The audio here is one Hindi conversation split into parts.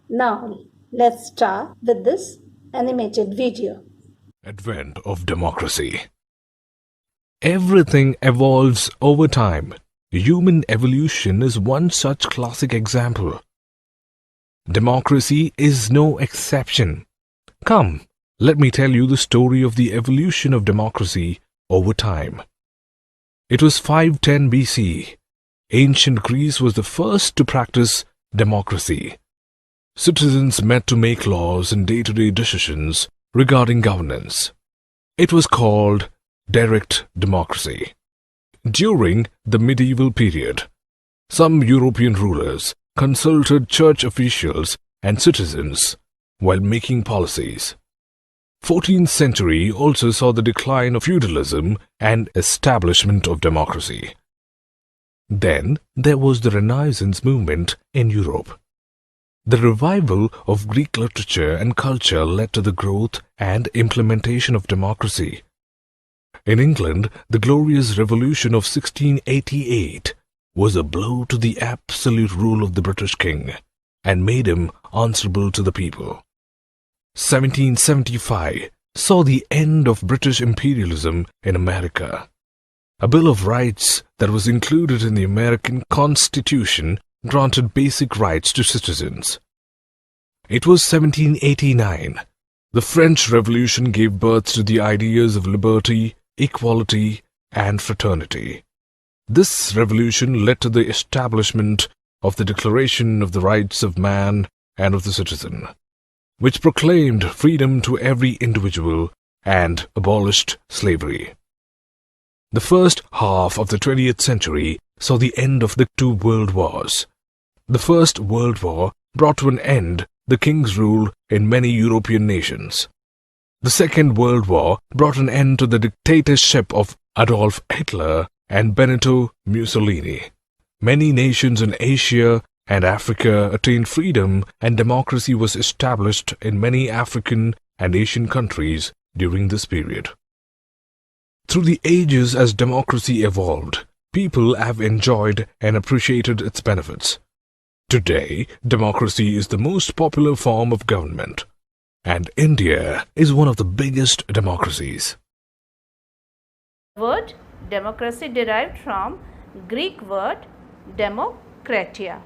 Now, let's start with this animated video. Advent of democracy. Everything evolves over time. Human evolution is one such classic example. Democracy is no exception. Come, let me tell you the story of the evolution of democracy over time. It was 510 BC. Ancient Greece was the first to practice democracy. Citizens met to make laws and day-to-day decisions regarding governance. It was called direct democracy. During the medieval period, some European rulers consulted church officials and citizens while making policies. 14th century also saw the decline of feudalism and establishment of democracy. Then there was the Renaissance movement in Europe. The revival of Greek literature and culture led to the growth and implementation of democracy. In England, the Glorious Revolution of 1688 was a blow to the absolute rule of the British king and made him answerable to the people. 1775 saw the end of British imperialism in America. A Bill of Rights that was included in the American Constitution granted basic rights to citizens. It was 1789. The French Revolution gave birth to the ideas of liberty, equality, and fraternity. This revolution led to the establishment of the Declaration of the Rights of Man and of the Citizen, which proclaimed freedom to every individual and abolished slavery. The first half of the 20th century saw the end of the two world wars. The First World War brought to an end the king's rule in many European nations. The Second World War brought an end to the dictatorship of Adolf Hitler and Benito Mussolini. Many nations in Asia and Africa attained freedom, and democracy was established in many African and Asian countries during this period. Through the ages, as democracy evolved, people have enjoyed and appreciated its benefits. Today, democracy is the most popular form of government, and India is one of the biggest democracies. Word democracy derived from Greek word demokratia,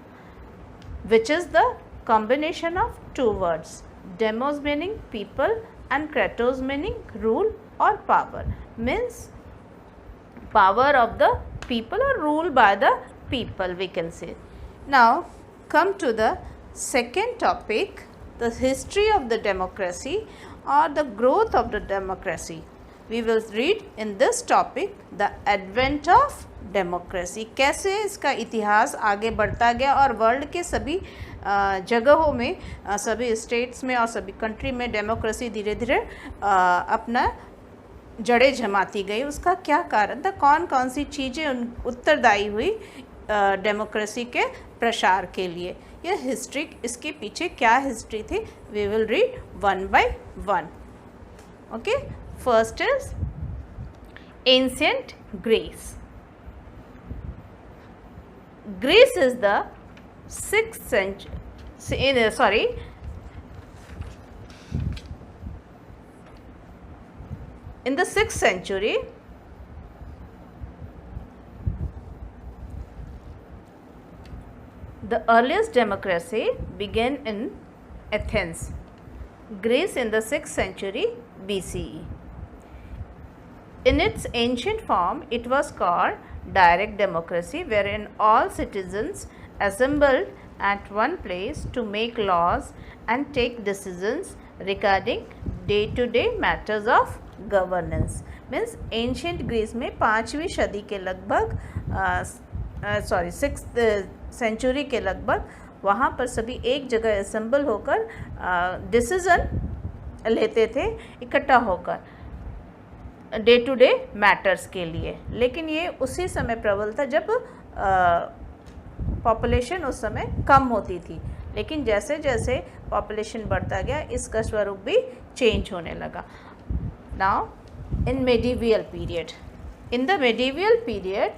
which is the combination of two words, demos meaning people and kratos meaning rule or power, means power of the people or rule by the people, we can say. Now come to the second topic, the history of the democracy or the growth of the democracy. We will read in this topic the advent of democracy, कैसे इसका इतिहास आगे बढ़ता गया और वर्ल्ड के सभी जगहों में, सभी स्टेट्स में और सभी कंट्री में डेमोक्रेसी धीरे धीरे अपना जड़ें जमाती गई, उसका क्या कारण था, कौन कौन सी चीज़ें उत्तरदायी हुई डेमोक्रेसी के प्रसार के लिए, यह हिस्ट्री, इसके पीछे क्या हिस्ट्री थी, we will read one by one. Okay, first is ancient Greece. Greece is the 6th century, in the 6th century, the earliest democracy began in Athens, Greece, in the 6th century BCE. In its ancient form, it was called direct democracy, wherein all citizens assembled at one place to make laws and take decisions regarding day-to-day matters of governance. Means ancient Greece में 5वीं सदी के लगभग 6th सेंचुरी के लगभग वहाँ पर सभी एक जगह असेंबल होकर डिसीज़न लेते थे इकट्ठा होकर डे टू डे मैटर्स के लिए. लेकिन ये उसी समय प्रबल था जब पॉपुलेशन उस समय कम होती थी, लेकिन जैसे जैसे पॉपुलेशन बढ़ता गया इसका स्वरूप भी चेंज होने लगा. Now in medieval period, in the medieval period,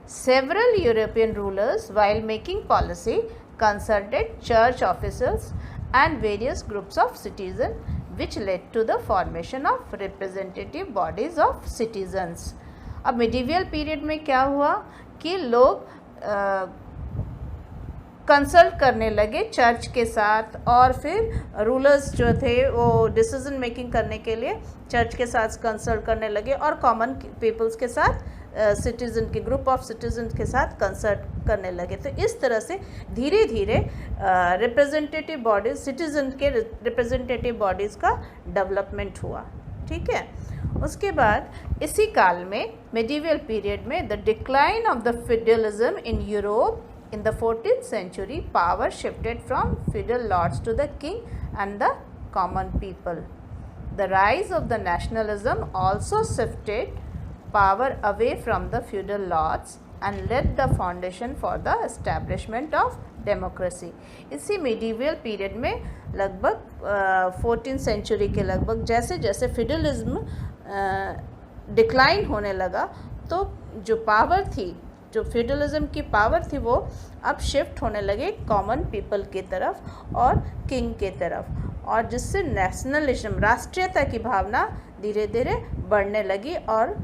several European rulers while making policy consulted church officials and various groups of citizens, which led to the formation of representative bodies of citizens. अब medieval period में क्या हुआ कि लोग कंसल्ट करने लगे चर्च के साथ, और फिर रूलर्स जो थे वो डिसीजन मेकिंग करने के लिए चर्च के साथ कंसल्ट करने लगे, और कॉमन पीपल्स के साथ सिटीज़न के ग्रुप ऑफ सिटीजन के साथ कंसल्ट करने लगे। तो इस तरह से धीरे धीरे रिप्रेजेंटेटिव बॉडीज, सिटीज़न के रिप्रेजेंटेटिव बॉडीज़ का डेवलपमेंट हुआ। ठीक है, उसके बाद इसी काल में मेडिवल पीरियड में the decline of the feudalism in Europe in the 14th century, power shifted from feudal lords to the king and the common people. The rise of the nationalism also shifted power away from the feudal lords and laid the foundation for the establishment of democracy. इसी medieval period में लगभग 14th century के लगभग जैसे जैसे feudalism डिक्लाइन होने लगा, तो जो पावर थी, जो फ्यूडलिज्म की पावर थी, वो अब शिफ्ट होने लगे कॉमन पीपल की तरफ और किंग के तरफ, और जिससे नेशनलिज्म, राष्ट्रीयता की भावना धीरे धीरे बढ़ने लगी और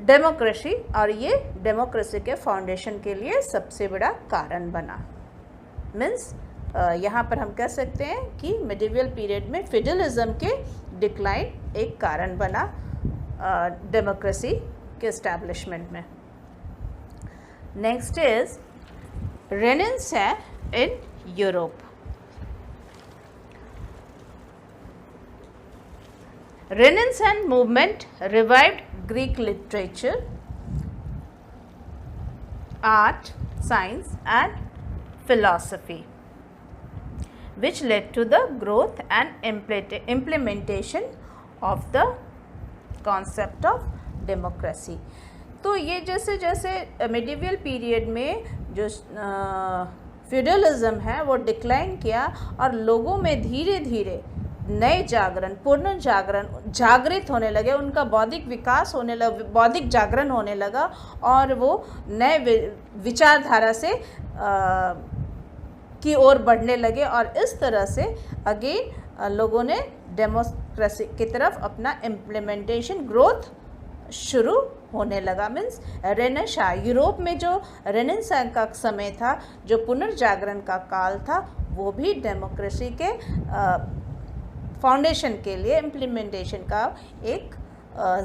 डेमोक्रेसी, और ये डेमोक्रेसी के फाउंडेशन के लिए सबसे बड़ा कारण बना। मीन्स यहाँ पर हम कह सकते हैं कि मिडिवल पीरियड में फ्यूडलिज्म के डिक्लाइन एक कारण बना डेमोक्रेसी के एस्टैब्लिशमेंट में। Next is Renaissance in Europe. Renaissance movement revived Greek literature, art, science and philosophy, which led to the growth and implementation of the concept of democracy. तो ये जैसे जैसे मिडिवल पीरियड में जो फ्यूडलिज्म है वो डिक्लाइन किया, और लोगों में धीरे धीरे नए जागरण, पूर्ण जागरण, जागृत होने लगे, उनका बौद्धिक विकास होने लगा, बौद्धिक जागरण होने लगा, और वो नए विचारधारा से की ओर बढ़ने लगे, और इस तरह से अगेन लोगों ने डेमोक्रेसी की तरफ अपना इम्प्लीमेंटेशन, ग्रोथ शुरू होने लगा। मीन्स रेनेसां, यूरोप में जो रेनेसां का समय था, जो पुनर्जागरण का काल था, वो भी डेमोक्रेसी के फाउंडेशन के लिए इम्प्लीमेंटेशन का एक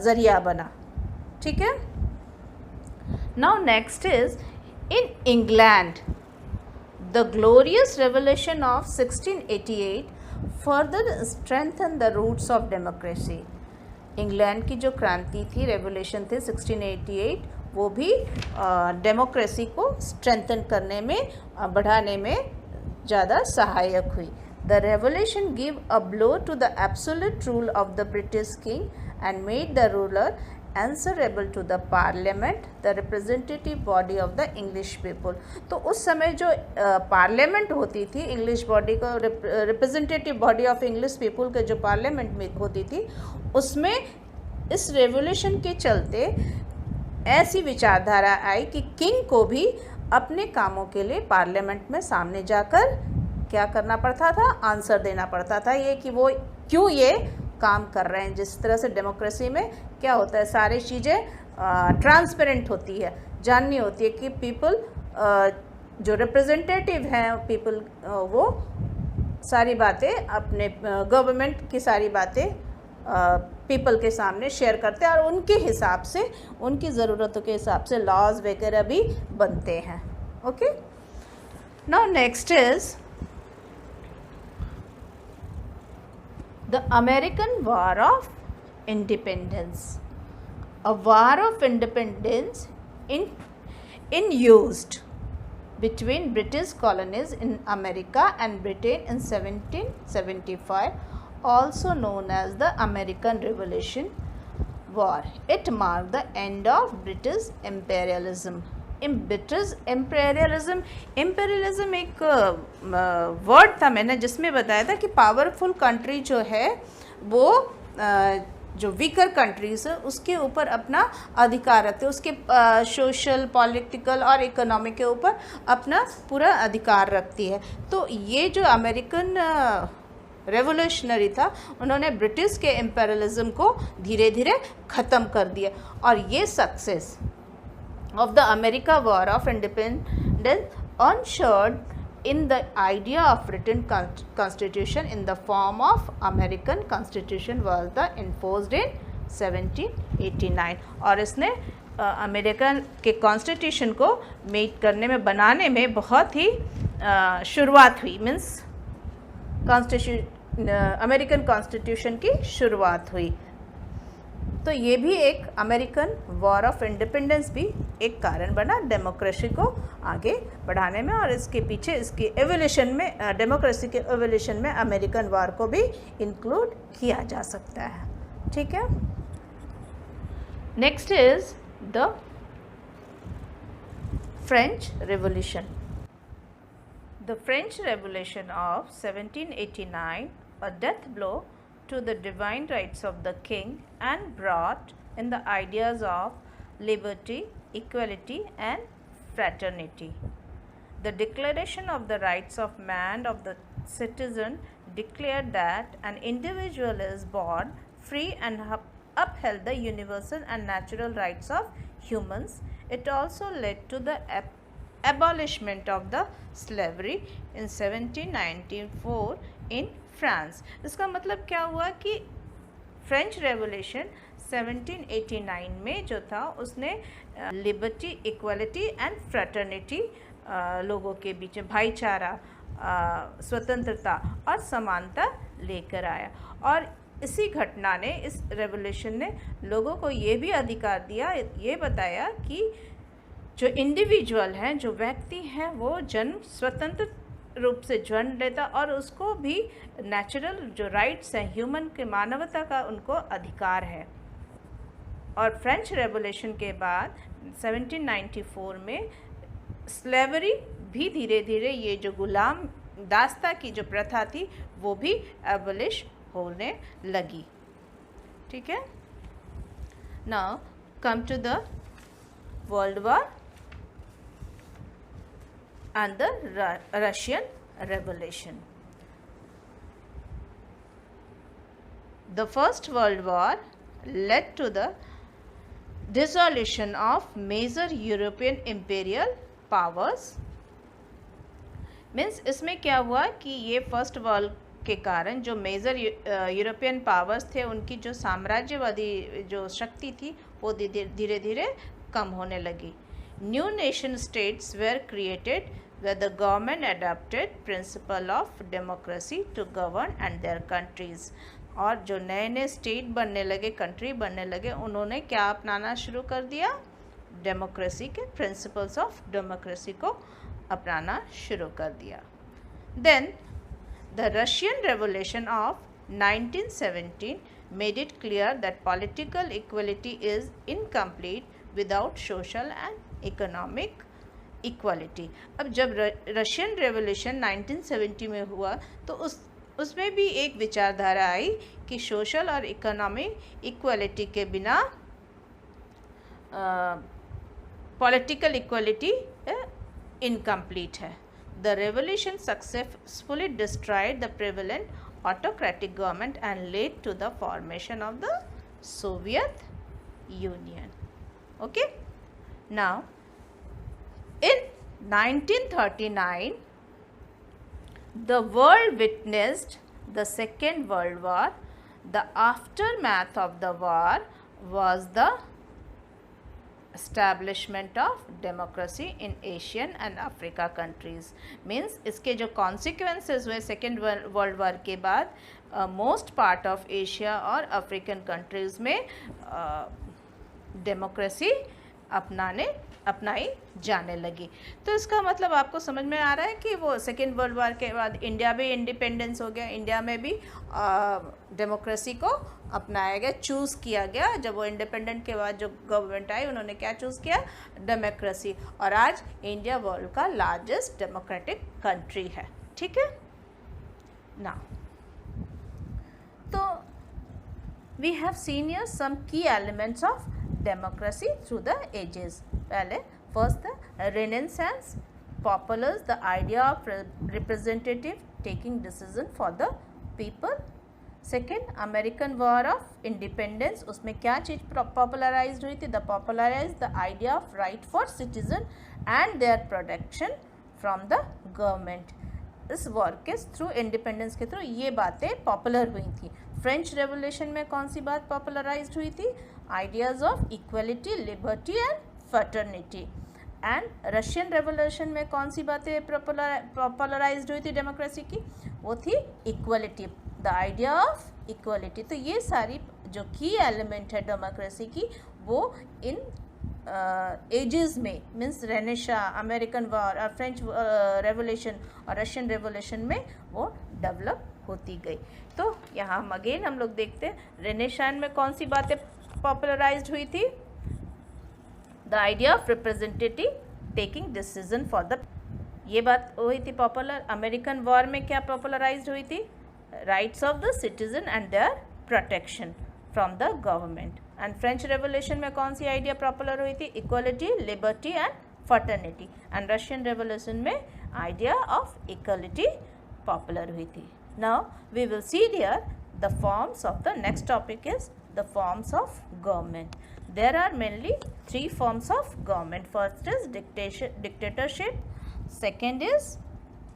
ज़रिया बना। ठीक है, now next is in England the glorious revolution of 1688 further strengthen the roots of democracy. England की जो क्रांति थी, रेवोल्यूशन थे 1688, वो भी डेमोक्रेसी को स्ट्रेंथन करने में, बढ़ाने में ज़्यादा सहायक हुई। The revolution give a blow to the absolute rule of the British king and made the ruler answerable to the parliament, the representative body of the English people. तो उस समय जो पार्लियामेंट होती थी, इंग्लिश बॉडी को representative body of English people के जो पार्लियामेंट में होती थी, उसमें इस रेवोल्यूशन के चलते ऐसी विचारधारा आई कि किंग को भी अपने कामों के लिए पार्लियामेंट में सामने जाकर क्या करना पड़ता था, आंसर देना पड़ता था, ये कि वो क्यों ये काम कर रहे हैं। जिस तरह से डेमोक्रेसी में क्या होता है, सारी चीज़ें ट्रांसपेरेंट होती है, जाननी होती है कि पीपल जो रिप्रेजेंटेटिव हैं पीपल, वो सारी बातें अपने गवर्नमेंट की सारी बातें पीपल के सामने शेयर करते हैं, और उनके हिसाब से, उनकी ज़रूरतों के हिसाब से लॉज वगैरह भी बनते हैं। Okay, now next is the American War of Independence. A war of independence used between British colonies in America and Britain in 1775, also known as the American Revolution War. It marked the end of British imperialism. British imperialism एक वर्ड था मैंने जिसमें बताया था कि पावरफुल कंट्री जो है वो जो वीकर कंट्रीज है उसके ऊपर अपना अधिकार रखते हैं, उसके सोशल, पॉलिटिकल और इकोनॉमिक के ऊपर अपना पूरा अधिकार रखती है। तो ये जो अमेरिकन रेवोल्यूशनरी था, उन्होंने ब्रिटिश के इम्पेरियलिज्म को धीरे धीरे ख़त्म कर दिया, और ये success of the America War of Independence ensured in the idea of written constitution in the form of American Constitution was the enforced in 1789, और इसने अमेरिका के कॉन्स्टिट्यूशन को मेक करने में, बनाने में बहुत ही शुरुआत हुई। मीन्स अमेरिकन कॉन्स्टिट्यूशन की शुरुआत हुई। तो ये भी एक अमेरिकन वॉर ऑफ इंडिपेंडेंस भी एक कारण बना डेमोक्रेसी को आगे बढ़ाने में, और इसके पीछे इसकी एवोल्यूशन में, डेमोक्रेसी के एवोल्यूशन में अमेरिकन वॉर को भी इंक्लूड किया जा सकता है। ठीक है। Next is the French revolution. The French revolution of 1789, a death blow to the divine rights of the king, and brought in the ideas of liberty, equality and fraternity. The Declaration of the Rights of Man of the Citizen declared that an individual is born free and upheld the universal and natural rights of humans. It also led to the abolishment of the slavery in 1794 in France. इसका मतलब क्या हुआ कि फ्रेंच रेवोल्यूशन 1789 में जो था, उसने लिबर्टी, इक्वालिटी एंड फ्रेटर्निटी, लोगों के बीच में भाईचारा, स्वतंत्रता और समानता लेकर आया। और इसी घटना ने, इस रेवोल्यूशन ने लोगों को ये भी अधिकार दिया, ये बताया कि जो इंडिविजुअल हैं, जो व्यक्ति हैं, वो जन्म स्वतंत्र रूप से जन्म लेता, और उसको भी नेचुरल जो राइट्स हैं ह्यूमन के, मानवता का उनको अधिकार है। और फ्रेंच रेवोल्यूशन के बाद 1794 में स्लेवरी भी धीरे धीरे, ये जो गुलाम दास्ता की जो प्रथा थी, वो भी एबॉलिश होने लगी। ठीक है। Now come to the world war and the Russian Revolution. The First World War led to the dissolution of major European imperial powers. Means इसमें क्या हुआ कि ये फर्स्ट वर्ल्ड के कारण जो मेजर यूरोपियन पावर्स थे, उनकी जो साम्राज्यवादी जो शक्ति थी, वो धीरे धीरे कम होने लगी। New nation states were created where the government adopted principle of democracy to govern and their countries. और जो नए नए स्टेट बनने लगे, कंट्री बनने लगे, उन्होंने क्या अपनाना शुरू कर दिया? डेमोक्रेसी के प्रिंसिपल्स ऑफ डेमोक्रेसी को अपनाना शुरू कर दिया। Then the Russian revolution of 1917 made it clear that political equality is incomplete without social and economic equality. अब जब रशियन रेवोल्यूशन 1970 में हुआ, तो उसमें भी एक विचारधारा आई कि सोशल और इकोनॉमिक इक्वालिटी के बिना पॉलिटिकल इक्वालिटी इनकम्प्लीट है। The revolution successfully destroyed the prevalent autocratic government and led to the formation of the Soviet Union. Okay. Now, in 1939, the world witnessed the Second World War. The aftermath of the war was the establishment of democracy in Asian and Africa countries. Means इसके जो consequences हुए Second World War के बाद, most part of Asia और African countries में democracy अपनाई जाने लगी। तो इसका मतलब आपको समझ में आ रहा है कि वो सेकेंड वर्ल्ड वॉर के बाद इंडिया भी इंडिपेंडेंस हो गया, इंडिया में भी डेमोक्रेसी को अपनाया गया, चूज़ किया गया। जब वो इंडिपेंडेंट के बाद जो गवर्नमेंट आई, उन्होंने क्या चूज़ किया? डेमोक्रेसी। और आज इंडिया वर्ल्ड का लार्जेस्ट डेमोक्रेटिक कंट्री है। ठीक है ना। तो we have seen here some key elements of democracy through the ages. पहले first the Renaissance popularized the idea of representative taking decision for the people. Second, American War of Independence, उसमें क्या चीज़ popularized हुई थी? The popularized the idea of right for citizen and their protection from the government. इस वॉर के थ्रू, इंडिपेंडेंस के थ्रू ये बातें पॉपुलर हुई थी. फ्रेंच रेवोल्यूशन में कौन सी बात पॉपुलराइज्ड हुई थी? Ideas of equality, liberty and fraternity. And Russian revolution में कौन सी बातें पॉपुलराइज्ड हुई थी डेमोक्रेसी की? वो थी equality, the idea of equality. तो ये सारी जो की एलिमेंट है डेमोक्रेसी की, वो इन एजेस में, मीन्स रेनेशा, अमेरिकन वॉर और फ्रेंच रेवोल्यूशन और रशियन रेवोल्यूशन में वो डेवलप होती गई. तो यहाँ हम लोग देखते हैं रेनेशा में कौन सी बातें पॉपुलराइज्ड हुई थी? The idea of representative taking decision for the, ये बात हुई थी पॉपुलर. अमेरिकन वॉर में क्या पॉपुलराइज्ड हुई थी? Rights of the citizen and their protection from the government. And French revolution में कौन सी आइडिया पॉपुलर हुई थी? Equality, liberty and fraternity. And Russian revolution में आइडिया ऑफ इक्वलिटी पॉपुलर हुई थी. Now we will see here the forms of the next topic is the forms of government. There are mainly three forms of government. First is dictatorship, second is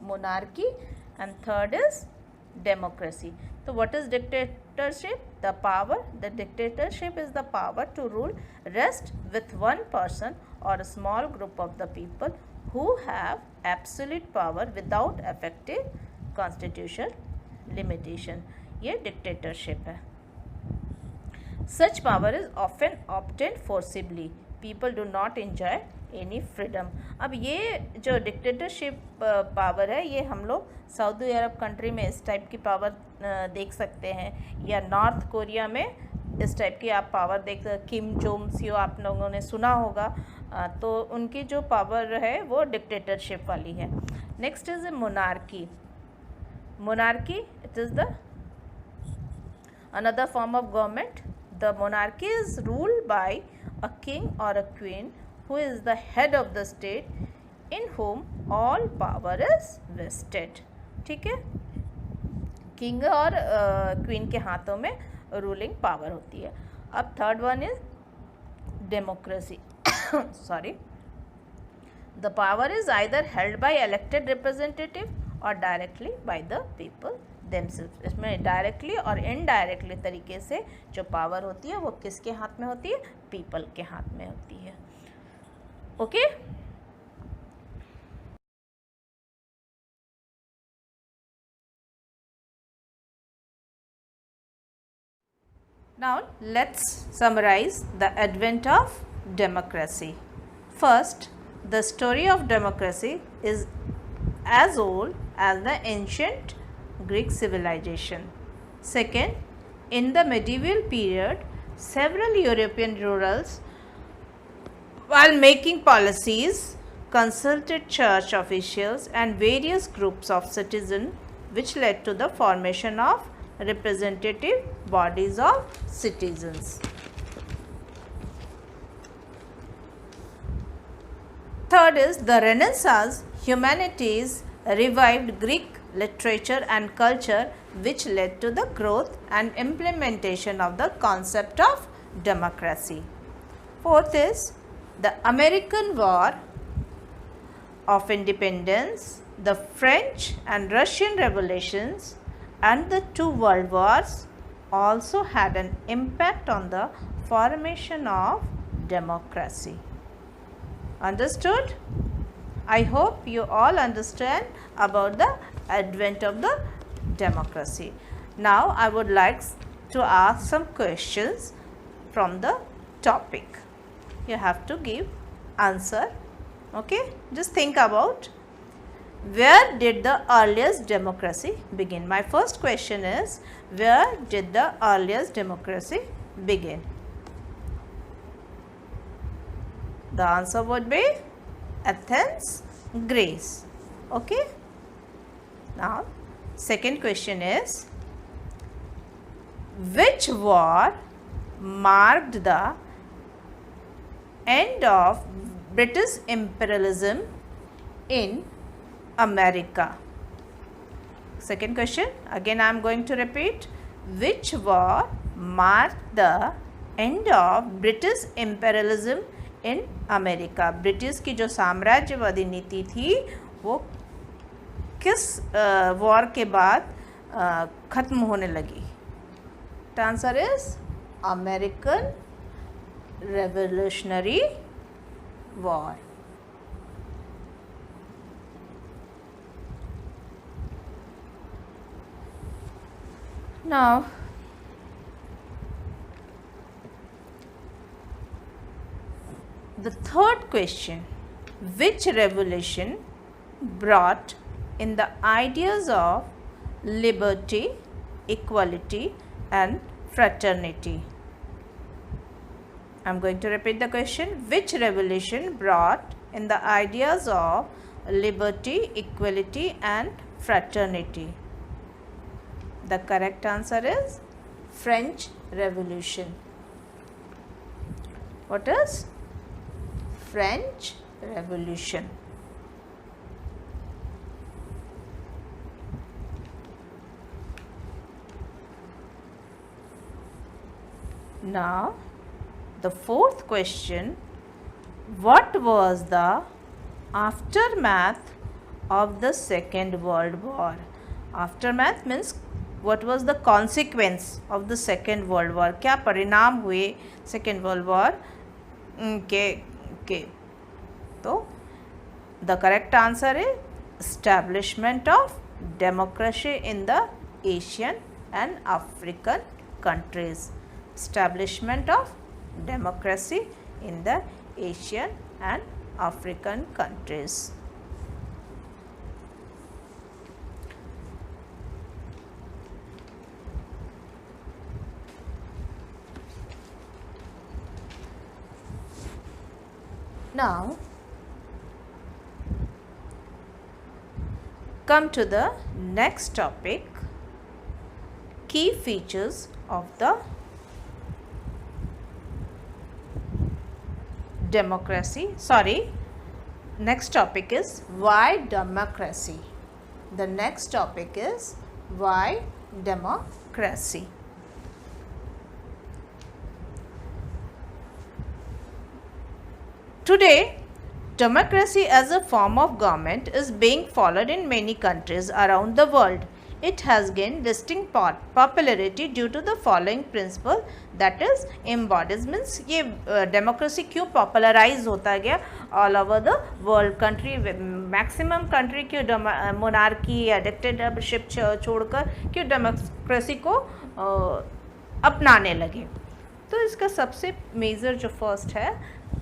monarchy, and third is democracy. So what is dictatorship? The dictatorship is the power to rule rest with one person or a small group of the people who have absolute power without effective constitutional limitation. ये dictatorship है. Such power is often obtained forcibly. People do not enjoy any freedom. अब ये जो डिक्टेटरशिप पावर है, ये हम लोग सऊदी अरब कंट्री में इस टाइप की पावर देख सकते हैं, या नॉर्थ कोरिया में इस टाइप की आप पावर देख, किम जोंग सियो आप लोगों ने सुना होगा. तो उनकी जो पावर है वो डिक्टेटरशिप वाली है. Next is monarchy. Monarchy, it is the another form of government. The monarchy is ruled by a king or a queen who is the head of the state in whom all power is vested. ठीक है, किंग और क्वीन के हाथों में रूलिंग पावर होती है. अब third one is democracy. Sorry. The power is either held by elected representative or directly by the people themselves. इसमें डायरेक्टली और इनडायरेक्टली तरीके से जो पावर होती है वो किसके हाथ में होती है? पीपल के हाथ में होती है. Okay. Now let's summarize the advent of democracy. First, the story of democracy is as old as the ancient Greek civilization. Second, in the medieval period, several European rulers, while making policies, consulted church officials and various groups of citizens, which led to the formation of representative bodies of citizens. Third is the Renaissance. Humanities revived Greek literature and culture, which led to the growth and implementation of the concept of democracy. Fourth is the American War of Independence, the French and Russian revolutions, and the two world wars also had an impact on the formation of democracy. Understood? I hope you all understand about the advent of the democracy. Now I would like to ask some questions from the topic. You have to give answer. Okay, just think about where did the earliest democracy begin. My first question is, where did the earliest democracy begin? The answer would be Athens, Greece. Okay. Now second question is, Which war marked the end of British imperialism in America? Second question, again I am going to repeat. Which war marked the end of British imperialism in America? British की जो साम्राज्यवादी नीति थी वो किस वॉर के बाद ख़त्म होने लगी? The answer is American revolutionary war. Now, the third question, which revolution brought in the ideas of liberty, equality and fraternity? I am going to repeat the question. Which revolution brought in the ideas of liberty, equality and fraternity? The correct answer is French Revolution. What is French Revolution? Now, the fourth question, what was the aftermath of the Second World War? Aftermath means what was the consequence of the Second World War? क्या परिणाम हुए Second World War के? तो the correct answer is establishment of democracy in the Asian and African countries. Establishment of democracy in the Asian and African countries. Now, come to the next topic, key features of the democracy. Next topic is why democracy. The next topic is why democracy. Today, democracy as a form of government is being followed in many countries around the world. It has gained distinct popularity due to the following principle, that is embodies. Means ये democracy क्यों popularize होता गया all over the world? country maximum country क्यों monarchy या dictatorship छोड़कर क्यों democracy को अपनाने लगे? तो इसका सबसे मेजर जो फर्स्ट है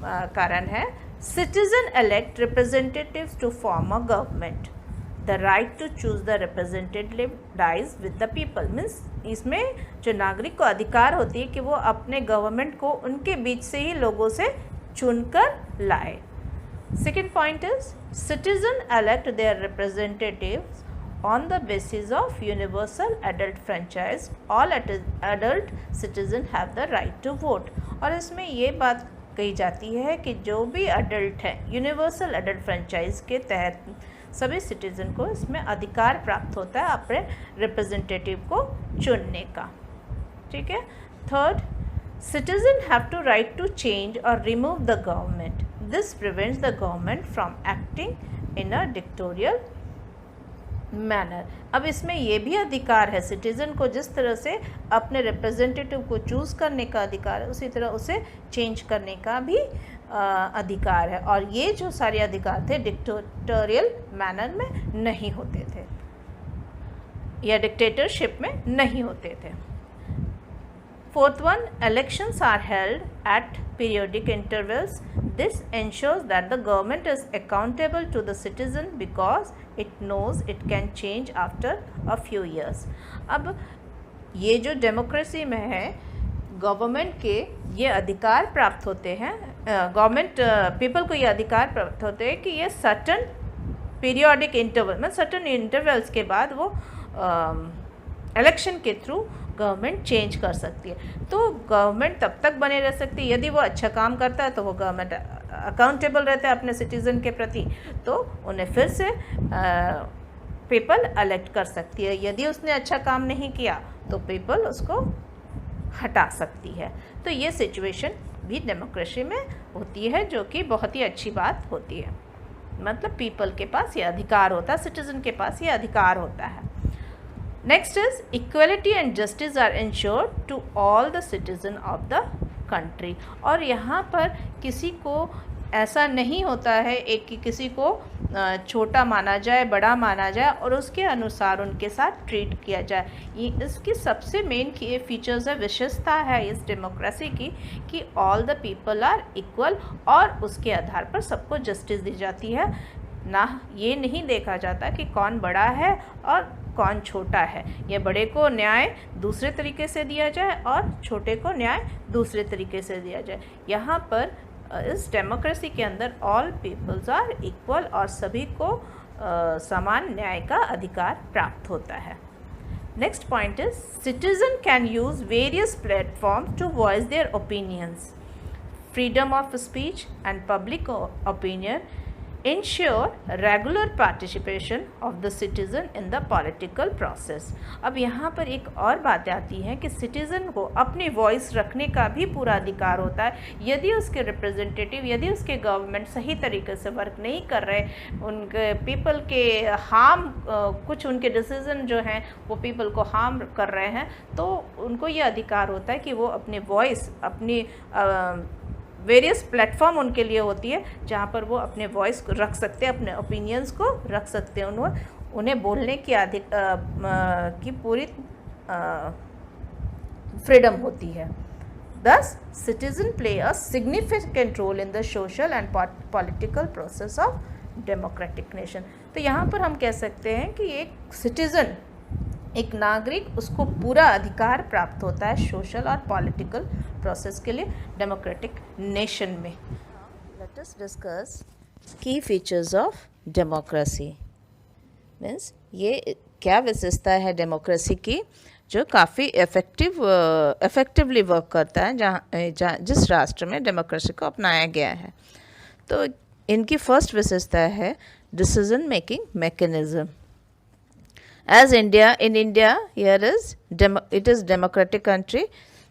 कारण है citizen elect representatives to form a government. The right to choose the representative lies with the people. Means इसमें जो नागरिक को अधिकार होती है कि वो अपने गवर्नमेंट को उनके बीच से ही लोगों से चुनकर लाए. Second point is citizen elect their representatives on the basis of universal adult franchise. All adult citizens have the right to vote. और इसमें ये बात कही जाती है कि जो भी अडल्ट है यूनिवर्सल एडल्ट फ्रेंचाइज के तहत सभी सिटीज़न को इसमें अधिकार प्राप्त होता है अपने रिप्रेजेंटेटिव को चुनने का. ठीक है. Third, citizen have to right to change और remove the government. This prevents the government from acting in a dictatorial manner. अब इसमें ये भी अधिकार है सिटीज़न को जिस तरह से अपने रिप्रेजेंटेटिव को चूज़ करने का अधिकार है उसी तरह उसे चेंज करने का भी अधिकार है. और ये जो सारे अधिकार थे डिक्टेटोरियल मैनर में नहीं होते थे या डिक्टेटरशिप में नहीं होते थे. Fourth one, elections are held at periodic intervals. This ensures that the government is accountable to the citizen because it knows it can change after a few years. अब ये जो डेमोक्रेसी में है गवर्नमेंट के ये अधिकार प्राप्त होते हैं, गवर्नमेंट पीपल को ये अधिकार प्राप्त होते हैं कि ये सर्टन पीरियोडिक इंटरवल में सर्टन इंटरवल्स के बाद वो इलेक्शन के थ्रू गवर्नमेंट चेंज कर सकती है। तो गवर्नमेंट तब तक बने रह सकती है, यदि वो अच्छा काम करता है तो वो गवर्नमेंट अकाउंटेबल रहता है अपने सिटीज़न के प्रति, तो उन्हें फिर से पीपल इलेक्ट कर सकती है। यदि उसने अच्छा काम नहीं किया तो पीपल उसको हटा सकती है। तो ये सिचुएशन भी डेमोक्रेसी में होती है, जो कि बहुत ही अच्छी बात होती है। मतलब पीपल के पास ये अधिकार होता है, सिटीज़न के पास ये अधिकार होता है। Next is equality and justice are ensured to all the citizen of the country. और यहाँ पर किसी को ऐसा नहीं होता है एक कि किसी को छोटा माना जाए, बड़ा माना जाए और उसके अनुसार उनके साथ ट्रीट किया जाए। ये इसकी सबसे मेन फीचर्स है, विशेषता है इस डेमोक्रेसी की कि all the people are equal, और उसके आधार पर सबको जस्टिस दी जाती है। ना ये नहीं देखा जाता कि कौन बड़ा है और कौन छोटा है। ये बड़े को न्याय दूसरे तरीके से दिया जाए और छोटे को न्याय दूसरे तरीके से दिया जाए। यहाँ पर इस डेमोक्रेसी के अंदर ऑल पीपल्स आर इक्वल और सभी को समान न्याय का अधिकार प्राप्त होता है। Next point is citizen can use various platform to voice their opinions. Freedom of speech and public opinion ensure regular participation of the citizen in the political process। अब यहाँ पर एक और बात आती है कि सिटीज़न को अपनी वॉइस रखने का भी पूरा अधिकार होता है। यदि उसके रिप्रेजेंटेटिव, यदि उसके गवर्नमेंट सही तरीके से वर्क नहीं कर रहे, उनके पीपल के हार्म, कुछ उनके डिसीज़न जो हैं वो पीपल को हार्म कर रहे हैं, तो उनको ये अधिकार होता है कि वो अपनी वॉइस, अपनी वेरियस प्लेटफॉर्म उनके लिए होती है जहाँ पर वो अपने वॉइस को रख सकते हैं, अपने ओपिनियंस को रख सकते हैं। उन्हें बोलने की पूरी फ्रीडम होती है। Thus citizen play a significant role in the social and political process of democratic nation. तो यहाँ पर हम कह सकते हैं कि एक सिटीज़न, एक नागरिक, उसको पूरा अधिकार प्राप्त होता है सोशल और पॉलिटिकल प्रोसेस के लिए डेमोक्रेटिक नेशन में। लेट अस डिस्कस की फीचर्स ऑफ डेमोक्रेसी। मीन्स ये क्या विशेषता है डेमोक्रेसी की जो काफ़ी इफ़ेक्टिवली वर्क करता है जहाँ जिस राष्ट्र में डेमोक्रेसी को अपनाया गया है। तो इनकी फर्स्ट विशेषता है decision making mechanism. As in India, it is democratic country.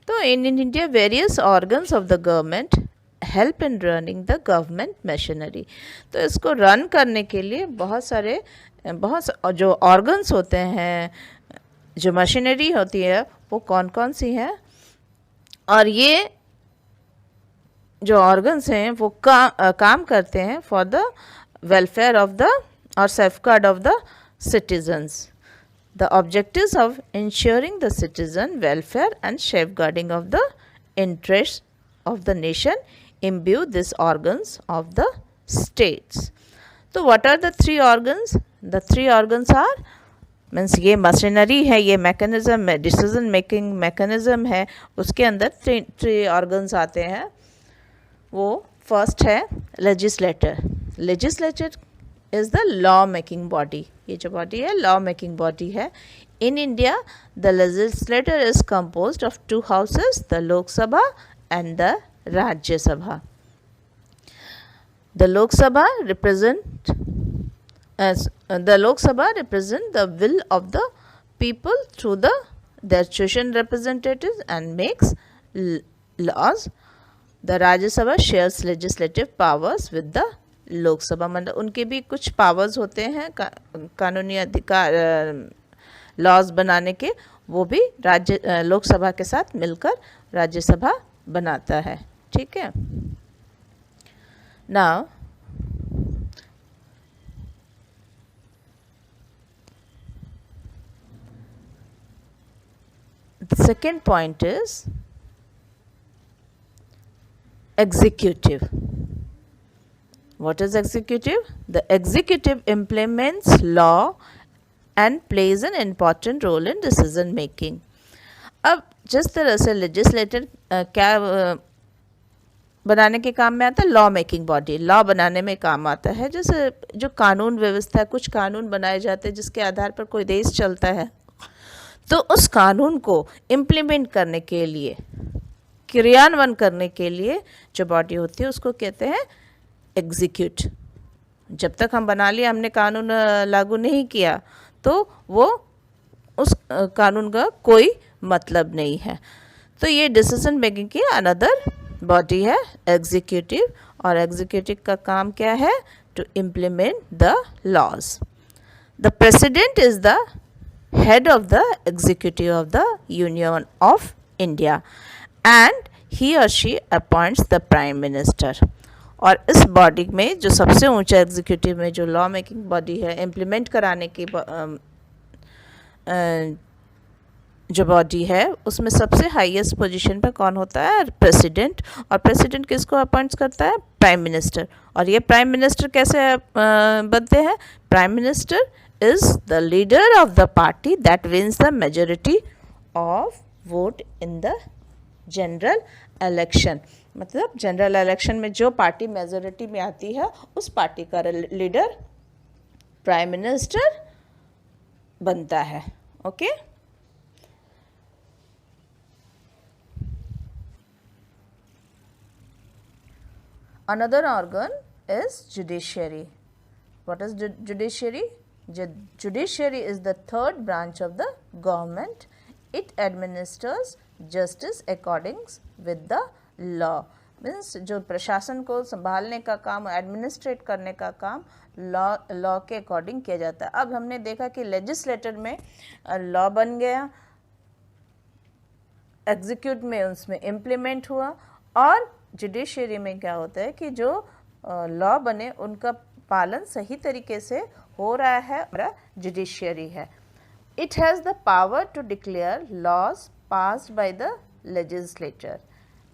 So in India, various organs of the government help in running the government machinery. तो इसको रन करने के लिए बहुत जो organs होते हैं, जो मशीनरी होती है, वो कौन कौन सी हैं, और ये जो organs हैं वो काम करते हैं for the welfare of the or safeguard of the citizens. The objectives of ensuring the citizen welfare and safeguarding of the interests of the nation imbue these organs of the states. So what are the three organs? The three organs are, means ये मशीनरी है, ये मैकेनिज़्म है, डिसीजन मेकिंग मैकेनिज़्म है, उसके अंदर थ्री ऑर्गन्स आते हैं। वो फर्स्ट है legislator. Legislator is the law making body. ये जो बॉडी है लॉ मेकिंग बॉडी है। In India the legislator is composed of to houses, the Lok Sabha and the Rajya Sabha. The Lok Sabha represent the will of the people through their chosen representatives and makes laws. The Rajya Sabha shares legislative powers with the लोक सभा। मतलब उनके भी कुछ पावर्स होते हैं कानूनी अधिकार लॉज बनाने के, वो भी लोकसभा के साथ मिलकर राज्यसभा बनाता है। ठीक है। Now the second point is executive. What is executive? The executive implements law and plays an important role in decision making. अब जिस तरह से लेजिस्लेटर क्या बनाने के काम में आता है, लॉ मेकिंग बॉडी, लॉ बनाने में काम आता है। जैसे जो कानून व्यवस्था, कुछ कानून बनाए जाते हैं जिसके आधार पर कोई देश चलता है, तो उस कानून को इम्प्लीमेंट करने के लिए, क्रियान्वयन करने के लिए जो बॉडी होती है उसको कहते हैं एग्जीक्यूट। जब तक हम बना लिया, हमने कानून लागू नहीं किया, तो वो उस कानून का कोई मतलब नहीं है। तो ये डिसीजन मेकिंग की अनदर बॉडी है एग्जीक्यूटिव, और एग्जीक्यूटिव का काम क्या है? To implement the laws. The president is the head of the executive of the Union of India and he or she appoints the prime minister। और इस बॉडी में जो सबसे ऊंचा एग्जीक्यूटिव में जो लॉ मेकिंग बॉडी है, इम्प्लीमेंट कराने की जो बॉडी है, उसमें सबसे हाईएस्ट पोजीशन पर कौन होता है? प्रेसिडेंट। और प्रेसिडेंट किसको अपॉइंट्स करता है? Prime minister. और ये प्राइम मिनिस्टर कैसे बनते हैं? Prime minister is the leader of the party that wins the majority of vote in the general election। मतलब जनरल इलेक्शन में जो पार्टी मेजोरिटी में आती है उस पार्टी का लीडर प्राइम मिनिस्टर बनता है। Okay, another organ is judiciary। What is judiciary? Judiciary is the third branch of the government. It administers justice according with the law। Means जो प्रशासन को संभालने का काम, एडमिनिस्ट्रेट करने का काम लॉ के अकॉर्डिंग किया जाता है। अब हमने देखा कि लेजिस्लेटर में लॉ बन गया, एग्जीक्यूट में उसमें इम्प्लीमेंट हुआ, और जुडिशरी में क्या होता है कि जो लॉ बने उनका पालन सही तरीके से हो रहा है, हमारा जुडिशरी है। It has the power to declare laws passed by the legislature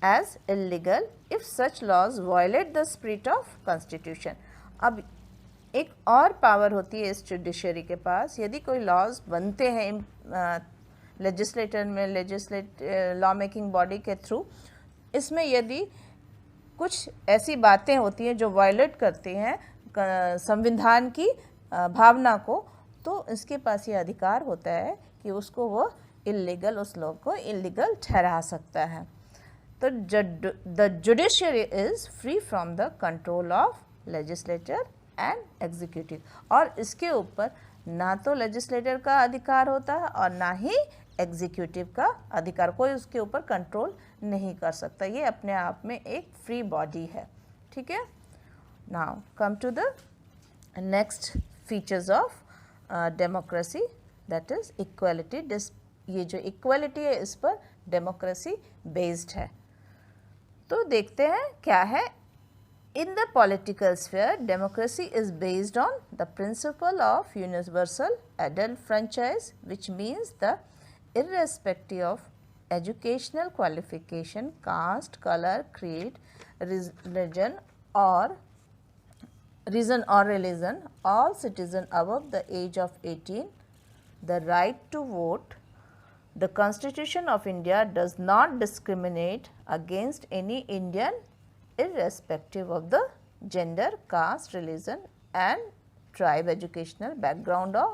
as illegal if such laws violate the spirit of constitution. अब एक और पावर होती है इस जुडिशरी के पास, यदि कोई लॉज बनते हैं लेजिस्लेटर में, लॉ मेकिंग बॉडी के थ्रू, इसमें यदि कुछ ऐसी बातें होती हैं जो वायलेट करती हैं संविधान की भावना को, तो इसके पास ये अधिकार होता है कि उसको वो इलीगल, उस लॉ को इलीगल ठहरा सकता है। तो the judiciary is free from the control of legislator and executive. और इसके ऊपर ना तो लेजिस्लेटर का अधिकार होता है और ना ही एग्जीक्यूटिव का अधिकार, कोई उसके ऊपर कंट्रोल नहीं कर सकता। ये अपने आप में एक फ्री बॉडी है। ठीक है, now come to the next features of democracy, that is equality. ये जो इक्वालिटी है इस पर डेमोक्रेसी बेस्ड है। तो देखते हैं क्या है। In the political sphere, democracy is based on the principle of universal adult franchise, which means the irrespective of educational qualification, caste, color, creed, religion or religion, all citizens above the age of 18, the right to vote. The Constitution of India does not discriminate against any Indian irrespective of the gender, caste, religion and tribe, educational background or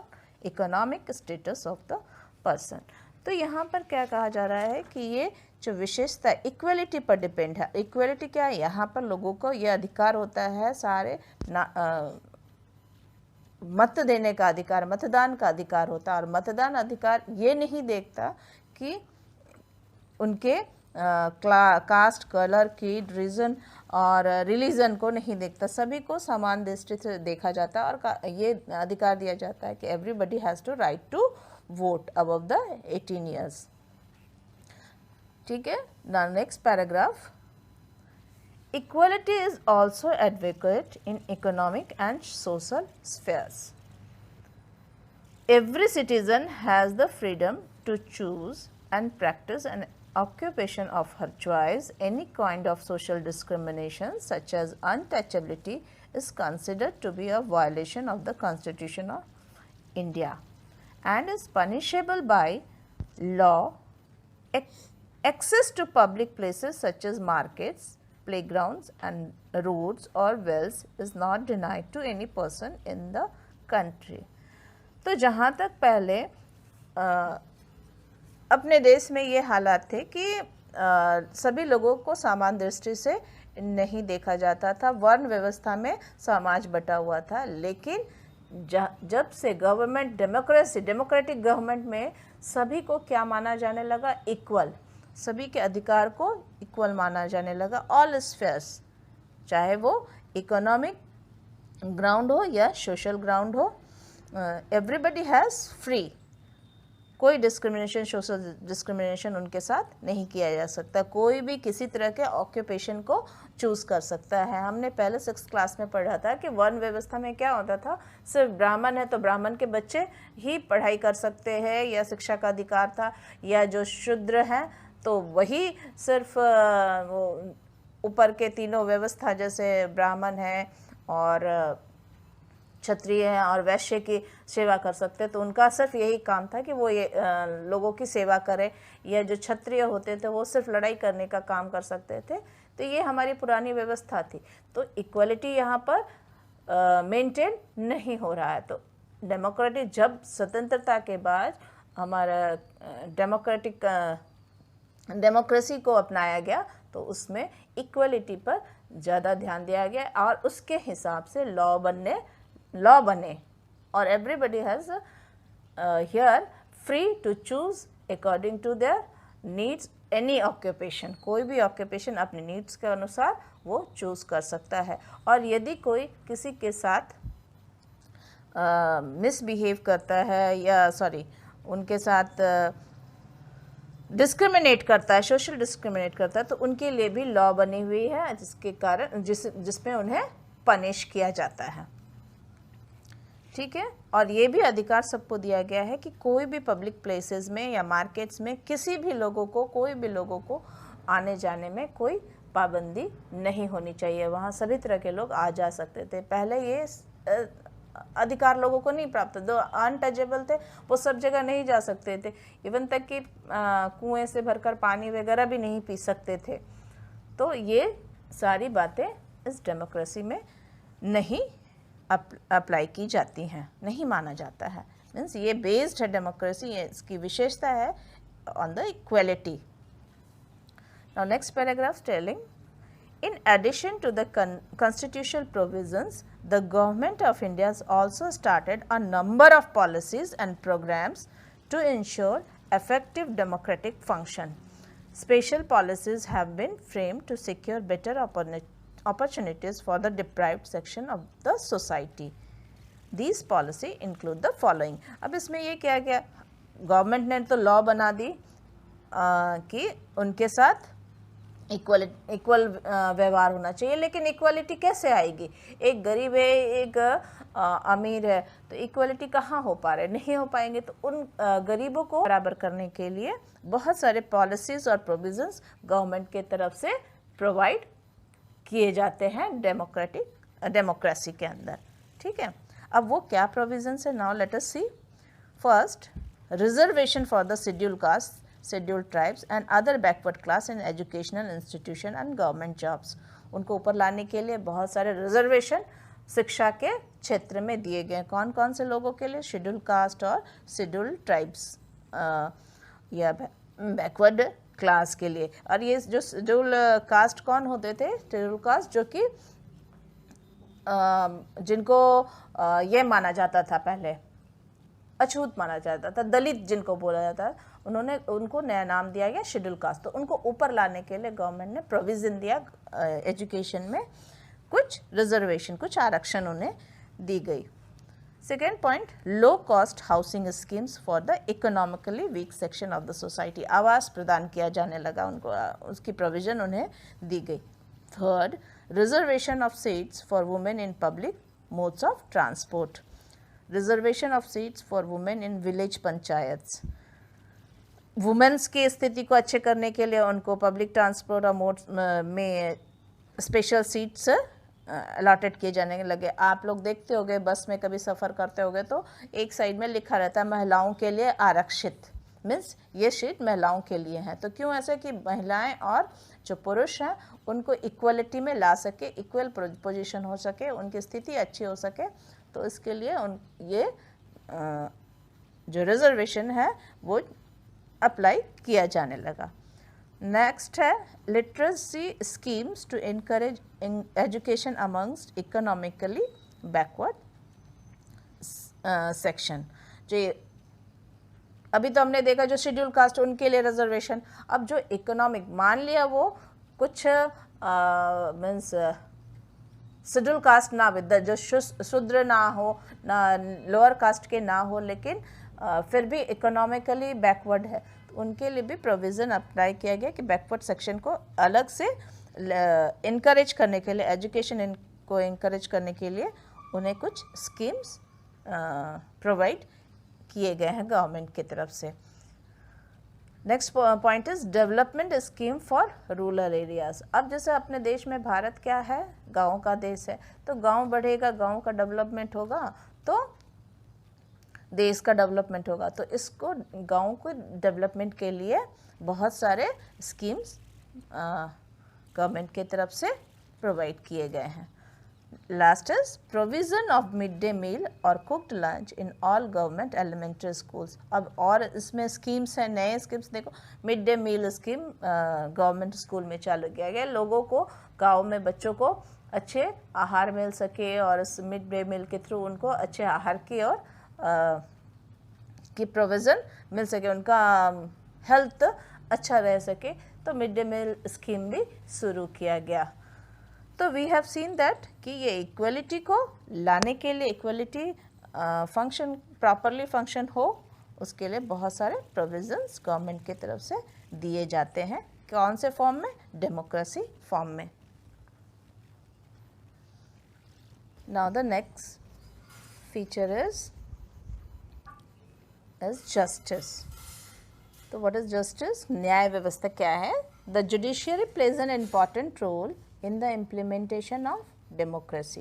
economic status of the person। तो यहाँ पर क्या कहा जा रहा है कि ये जो विशेषता इक्वलिटी पर डिपेंड है। इक्वलिटी क्या है? यहाँ पर लोगों को ये अधिकार होता है सारे मत देने का अधिकार, मतदान का अधिकार होता है। और मतदान अधिकार ये नहीं देखता कि उनके कास्ट, कलर, क्रीड, रीजन और रिलीजन को नहीं देखता, सभी को समान दृष्टि से देखा जाता है और ये अधिकार दिया जाता है कि everybody has to right to vote above the 18 years. ठीक है, now next paragraph. Equality is also advocate in economic and social spheres. Every citizen has the freedom to choose and practice an occupation of her choice. Any kind of social discrimination such as untouchability is considered to be a violation of the Constitution of India and is punishable by law. Access to public places such as markets, playgrounds and roads or wells is not denied to any person in the country। तो जहाँ तक पहले अपने देश में ये हालात थे कि सभी लोगों को समान दृष्टि से नहीं देखा जाता था, वर्ण व्यवस्था में समाज बटा हुआ था। लेकिन जब से गवर्नमेंट डेमोक्रेटिक गवर्नमेंट में सभी को क्या माना जाने लगा, इक्वल, सभी के अधिकार को इक्वल माना जाने लगा। ऑल स्फेयर्स, चाहे वो इकोनॉमिक ग्राउंड हो या सोशल ग्राउंड हो, एवरीबडी हैज़ फ्री, कोई डिस्क्रिमिनेशन, सोशल डिस्क्रिमिनेशन उनके साथ नहीं किया जा सकता। कोई भी किसी तरह के ऑक्यूपेशन को चूज़ कर सकता है। हमने पहले 6th क्लास में पढ़ा था कि वर्ण व्यवस्था में क्या होता था, सिर्फ ब्राह्मण है तो ब्राह्मण के बच्चे ही पढ़ाई कर सकते हैं या शिक्षा का अधिकार था, या जो शूद्र हैं तो वही सिर्फ ऊपर के तीनों व्यवस्था जैसे ब्राह्मण है और क्षत्रिय हैं और वैश्य की सेवा कर सकते, तो उनका सिर्फ यही काम था कि वो ये लोगों की सेवा करें, या जो क्षत्रिय होते थे वो सिर्फ लड़ाई करने का काम कर सकते थे। तो ये हमारी पुरानी व्यवस्था थी। तो इक्वलिटी यहाँ पर मेंटेन नहीं हो रहा है। तो जब स्वतंत्रता के बाद हमारा डेमोक्रेसी को अपनाया गया तो उसमें इक्वलिटी पर ज़्यादा ध्यान दिया गया और उसके हिसाब से लॉ बने और everybody has here free to choose according to their needs any occupation, कोई भी ऑक्यूपेशन अपने नीड्स के अनुसार वो चूज़ कर सकता है। और यदि कोई किसी के साथ मिसबिहेव करता है या उनके साथ डिस्क्रिमिनेट करता है, सोशल डिस्क्रिमिनेट करता है, तो उनके लिए भी लॉ बनी हुई है जिसके कारण जिसमें उन्हें पनिश किया जाता है। ठीक है। और ये भी अधिकार सबको दिया गया है कि कोई भी पब्लिक प्लेसेस में या मार्केट्स में कोई भी लोगों को आने जाने में कोई पाबंदी नहीं होनी चाहिए। वहाँ सभी तरह के लोग आ जा सकते थे। पहले ये अधिकार लोगों को नहीं प्राप्त, जो अनटचेबल थे वो सब जगह नहीं जा सकते थे, इवन तक कि कुएं से भरकर पानी वगैरह भी नहीं पी सकते थे। तो ये सारी बातें इस डेमोक्रेसी में नहीं अप्लाई की जाती हैं, नहीं माना जाता है। मीन्स ये बेस्ड है डेमोक्रेसी, इसकी विशेषता है on the equality. Now next paragraph telling, in addition to the constitutional provisions, the government of India has also started a number of policies and programs to ensure effective democratic function. Special policies have been framed to secure better opportunities for the deprived section of the society. These policy include the following. अब इसमें ये क्या क्या, गवर्नमेंट ने तो लॉ बना दी कि उनके साथ इक्वल व्यवहार होना चाहिए, लेकिन इक्वलिटी कैसे आएगी? एक गरीब है, एक अमीर है, तो इक्वलिटी कहाँ हो पा रहे? नहीं हो पाएंगे। तो उन गरीबों को बराबर करने के लिए बहुत सारे पॉलिसीज़ और प्रोविज़न्स गवर्नमेंट के तरफ से प्रोवाइड किए जाते हैं डेमोक्रेसी के अंदर। ठीक है। अब वो क्या प्रोविज़न्स है? Now let us see. First, reservation for the schedule caste, scheduled tribes and other backward class in educational institution and government jobs. उनको ऊपर लाने के लिए बहुत सारे रिजर्वेशन शिक्षा के क्षेत्र में दिए गए। कौन कौन से लोगों के लिए? शेड्यूल कास्ट और शेड्यूल्ड ट्राइब्स या बैकवर्ड क्लास के लिए। और ये जो शेड्यूल कास्ट कौन होते थे? शेड्यूल कास्ट जो कि जिनको ये माना जाता था, पहले अछूत माना जाता था, दलित जिनको बोला जाता है, उनको नया नाम दिया गया शेड्यूल कास्ट। तो उनको ऊपर लाने के लिए गवर्नमेंट ने प्रोविज़न दिया, एजुकेशन में कुछ रिजर्वेशन, कुछ आरक्षण उन्हें दी गई। Second point, low cost housing schemes for the economically weak section of the society. आवास प्रदान किया जाने लगा उनको, उसकी प्रोविज़न उन्हें दी गई। Third, reservation of seats for women in public modes of transport. Reservation of seats for women in village panchayats. Womens की स्थिति को अच्छे करने के लिए उनको पब्लिक ट्रांसपोर्ट और मोड्स में स्पेशल सीट्स अलॉटेड किए जाने लगे। आप लोग देखते होंगे, बस में कभी सफ़र करते होंगे तो एक साइड में लिखा रहता है महिलाओं के लिए आरक्षित, मीन्स ये सीट महिलाओं के लिए है। तो क्यों ऐसा? कि महिलाएं और जो पुरुष हैं उनको इक्वलिटी में ला सके, इक्वल पोजीशन हो सके, उनकी स्थिति अच्छी हो सके। तो इसके लिए ये जो रिजर्वेशन है वो अप्लाई किया जाने लगा। नेक्स्ट है literacy schemes to encourage education amongst economically backward section. जो अभी तो हमने देखा जो शेड्यूल कास्ट उनके लिए रिजर्वेशन, अब जो इकोनॉमिक, मान लिया वो कुछ मीन्स शेड्यूल कास्ट ना विद जो शूद्र ना हो, ना लोअर कास्ट के ना हो, लेकिन फिर भी इकोनॉमिकली बैकवर्ड है, तो उनके लिए भी प्रोविज़न अप्लाई किया गया कि बैकवर्ड सेक्शन को अलग से इनकरेज करने के लिए, एजुकेशन को इनकरेज करने के लिए उन्हें कुछ स्कीम्स प्रोवाइड किए गए हैं गवर्नमेंट की तरफ से। Next point is development scheme for rural areas. अब जैसे अपने देश में भारत क्या है, गाँव का देश है, तो गाँव बढ़ेगा, गाँव का डेवलपमेंट होगा तो देश का डेवलपमेंट होगा। तो इसको गाँव को डेवलपमेंट के लिए बहुत सारे स्कीम्स गवर्नमेंट की तरफ से प्रोवाइड किए गए हैं। Last is provision of mid day meal और cooked lunch in all government elementary schools. अब और इसमें स्कीम्स हैं, नए स्कीम्स देखो, mid day meal scheme government school में चालू किया गया, लोगों को, गाँव में बच्चों को अच्छे आहार मिल सके और इस मिड डे मील के थ्रू उनको अच्छे आहार की और की प्रोविज़न मिल सके, उनका हेल्थ अच्छा रह सके, तो मिड डे मील स्कीम भी शुरू किया गया। तो वी हैव सीन दैट कि ये इक्वलिटी को लाने के लिए, इक्वलिटी फंक्शन प्रॉपरली फंक्शन हो, उसके लिए बहुत सारे प्रोविजंस गवर्नमेंट की तरफ से दिए जाते हैं। कौन से फॉर्म में? डेमोक्रेसी फॉर्म में। Now the next feature is justice. तो व्हाट इज जस्टिस? न्याय व्यवस्था क्या है? The judiciary plays an important role in the implementation of democracy.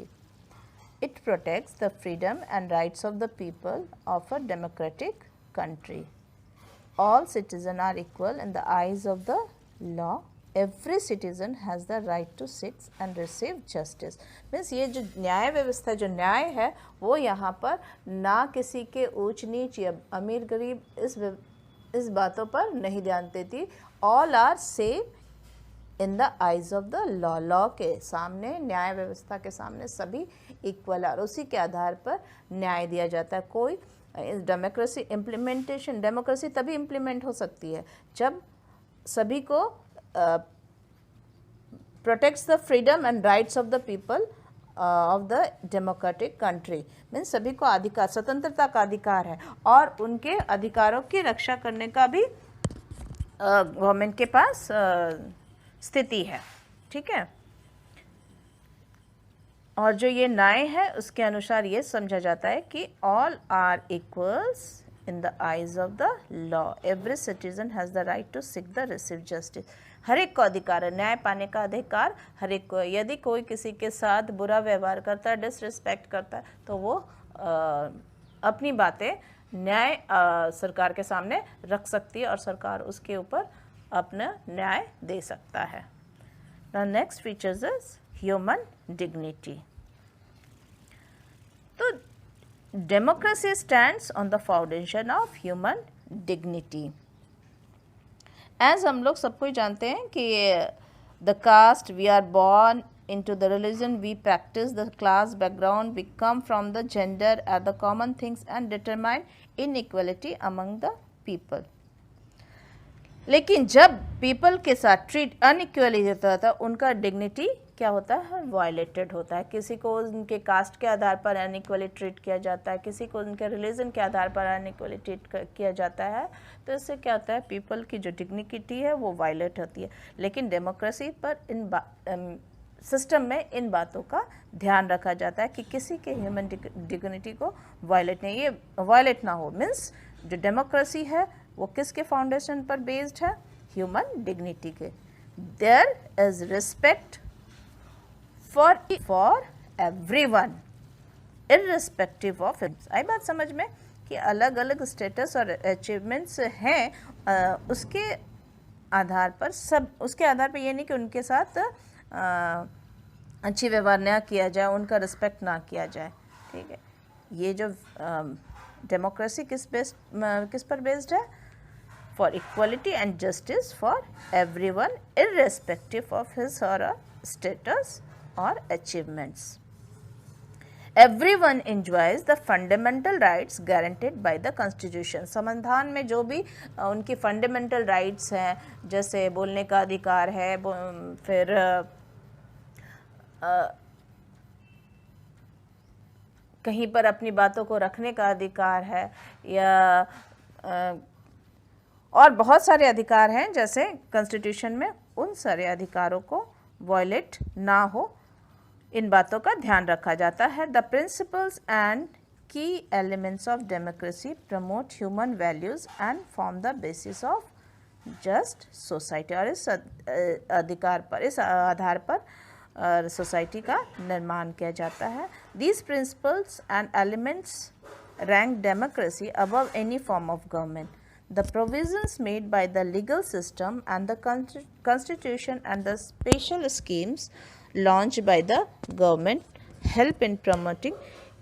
It protects the freedom and rights of the people of a democratic country. All citizens are equal in the eyes of the law. Every citizen has the right to seek and receive justice. Means ये जो न्याय व्यवस्था, जो न्याय है, वो यहाँ पर ना किसी के ऊंच नीच या अमीर गरीब इस बातों पर नहीं ध्यान देती। All are same in the eyes of the law. Law के सामने, न्याय व्यवस्था के सामने सभी इक्वल है और उसी के आधार पर न्याय दिया जाता है। कोई डेमोक्रेसी इम्प्लीमेंटेशन, डेमोक्रेसी तभी इम्प्लीमेंट हो सकती है जब सभी को protects the freedom and rights of the people of the democratic country. Means सभी को अधिकार, स्वतंत्रता का अधिकार है और उनके अधिकारों की रक्षा करने का भी गवर्नमेंट के पास स्थिति है। ठीक है, और जो ये न्याय है उसके अनुसार ये समझा जाता है कि all are equals in the eyes of the law. Every citizen has the right to seek the receive justice. हर एक को अधिकार है, न्याय पाने का अधिकार हर एक को। यदि कोई किसी के साथ बुरा व्यवहार करता है, डिसरिस्पेक्ट करता है, तो वो अपनी बातें न्याय सरकार के सामने रख सकती है और सरकार उसके ऊपर अपना न्याय दे सकता है। The next features is human dignity. तो democracy stands on the foundation of human dignity. As हम लोग सब कोई जानते हैं कि the caste we are born into the religion we practice, the class background we come from, the gender are the common things and determine inequality among the people. लेकिन जब पीपल के साथ ट्रीट अनइक्वली होता था, उनका डिग्निटी क्या होता है? वायलेटेड होता है। किसी को उनके कास्ट के आधार पर अनइक्वली ट्रीट किया जाता है, किसी को उनके रिलीजन के आधार पर अनइक्वली ट्रीट किया जाता है। तो इससे क्या होता है? पीपल की जो डिग्निटी है वो वायलेट होती है। लेकिन डेमोक्रेसी पर इन सिस्टम में इन बातों का ध्यान रखा जाता है कि किसी के ह्यूमन डिग्निटी को वायलेट नहीं, ये वायलेट ना हो। मीन्स जो डेमोक्रेसी है वो किसके फाउंडेशन पर बेस्ड है? ह्यूमन डिग्निटी के। There is respect for everyone irrespective of. आई बात समझ में कि अलग अलग स्टेटस और अचीवमेंट्स हैं, उसके आधार पर सब, उसके आधार पर ये नहीं कि उनके साथ अच्छी व्यवहार ना किया जाए, उनका रिस्पेक्ट ना किया जाए। ठीक है, ये जो डेमोक्रेसी किस पर बेस्ड है? for equality and justice for everyone irrespective of his or her status or achievements. Everyone enjoys the fundamental rights guaranteed by the constitution. संविधान में जो भी उनकी fundamental rights हैं, जैसे बोलने का अधिकार है, फिर कहीं पर अपनी बातों को रखने का अधिकार है, या और बहुत सारे अधिकार हैं जैसे कॉन्स्टिट्यूशन में, उन सारे अधिकारों को वायलेट ना हो, इन बातों का ध्यान रखा जाता है. द प्रिंसिपल्स एंड की elements of democracy promote human values and form the basis of just society. और इस अधिकार पर, इस आधार पर सोसाइटी का निर्माण किया जाता है. These principles and elements rank democracy above any form of government. The provisions made by the legal system and the constitution and the special schemes launched by the government help in promoting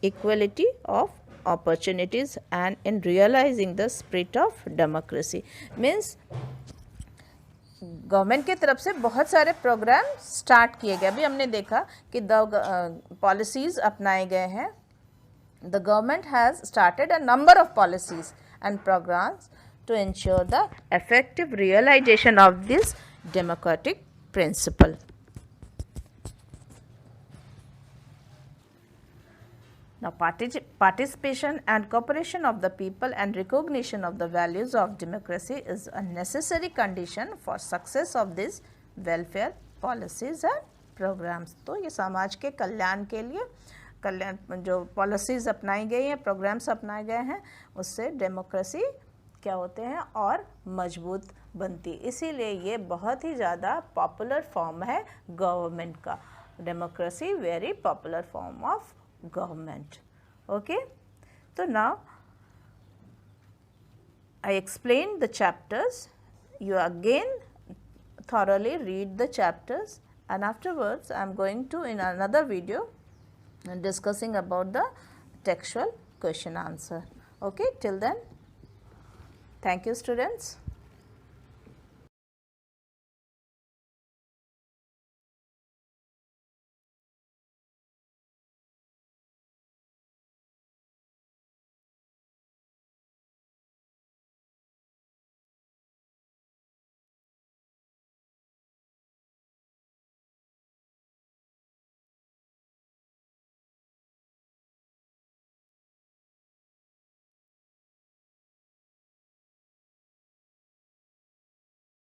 equality of opportunities and in realizing the spirit of democracy. Means government की तरफ से बहुत सारे प्रोग्राम स्टार्ट किए गए. अभी हमने देखा कि पॉलिसीज़ अपनाए गए हैं. The government has started a number of policies and programs to ensure the effective realization of this democratic principle. Now, participation and cooperation of the people and recognition of the values of democracy is a necessary condition for success of these welfare policies and programs. तो ये समाज के कल्याण के लिए जो पॉलिसीज़ अपनाई गई हैं, प्रोग्राम्स अपनाए गए हैं, उससे डेमोक्रेसी क्या होते हैं और मजबूत बनती. इसीलिए ये बहुत ही ज़्यादा पॉपुलर फॉर्म है गवर्नमेंट का. Democracy very popular form of government. Okay, so now I explained the chapters. You again thoroughly read the chapters, and afterwards I am going to in another video discussing about the textual question answer. Okay, till then, thank you students.